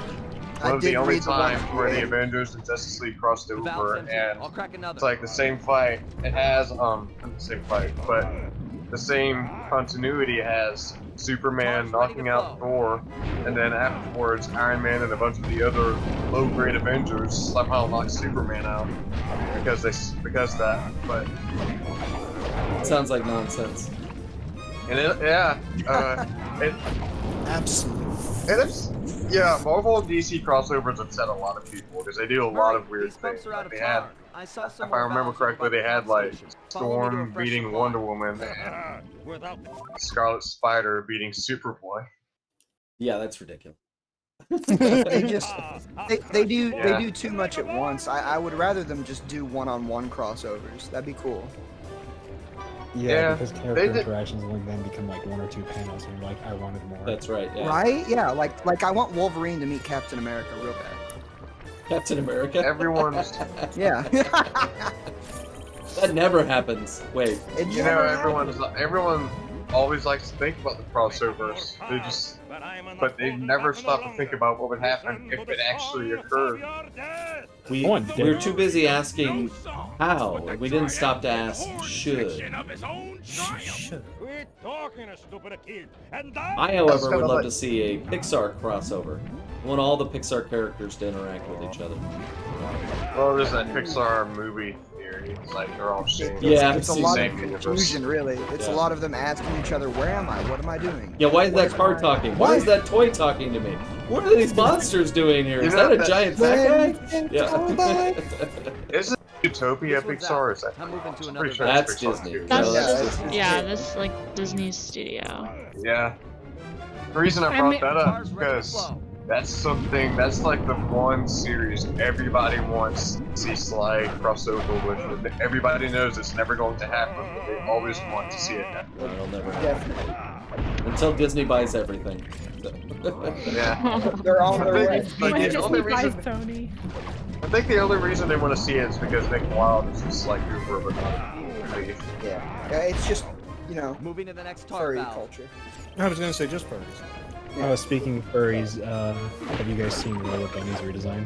one of the did only read the one times from where the the 80s. Avengers and Justice League crossed over, valve's empty. and I'll crack another. it's like the same fight. It has not the same fight, but the same continuity. It has Superman knocking out Thor, and then afterwards Iron Man and a bunch of the other low-grade Avengers somehow knock Superman out because that. But Sounds like nonsense. and it Absolutely. and it's Marvel and DC crossovers upset a lot of people because they do a lot of weird These pumps things. are out Like of they had, tar. I saw some if I more remember valves correctly, over they by the had pump like station. Follow me to a Storm fresh beating supply. Wonder Woman and Scarlet Spider beating Superboy. Yeah, that's ridiculous. they just they do Yeah. too much at once. I would rather them just do one-on-one crossovers. That'd be cool. Yeah, because they character did- interactions only then become like one or two panels, and you're like, I wanted more. That's right. Yeah. Right? Yeah, like I want Wolverine to meet Captain America real bad. Captain America. Everyone's, Yeah. That never happens. Wait. It you know, never everyone always likes to think about the crossovers. But they never stop to think about what would happen if it actually occurred. We Go on, were Dick. too busy asking how, and we didn't stop to ask should. I, however, would love to see a Pixar crossover. I want all the Pixar characters to interact with each other. Well, there's that Pixar movie theory. It's like they're all sharing. Yeah, It's a I've lot seen of same universe. confusion, really. It's Yeah. a lot of them asking each other, "Where am I? What am I doing?" Yeah, why is What that car I- talking? Why is that toy talking to me? What are these monsters doing here? You Is know that a that- giant fat guy? Yeah. Isn't Utopia Pixar? Or is that? I'm moving to I'm another pretty sure That's Pixar Disney. too. That's No, Yeah, that's it's- Disney. yeah, that's like Disney's studio. Yeah. The reason I I brought mean- that up Cars ready to because flow. that's like the one series everybody wants to see Sly crossover with. And everybody knows it's never going to happen, but they always want to see it happen. No, it'll never happen. Definitely. Until Disney buys everything. Yeah. They're on their way. Like, When the only Disney buys reason, Sony. I think the only reason they want to see it is because Nick Wilde is just like Cooper, but not Leaf. Yeah. It's just, Moving to the next tar furry valve. culture. I was gonna say just furries. Speaking of furries, have you guys seen Roller Bunny's redesign?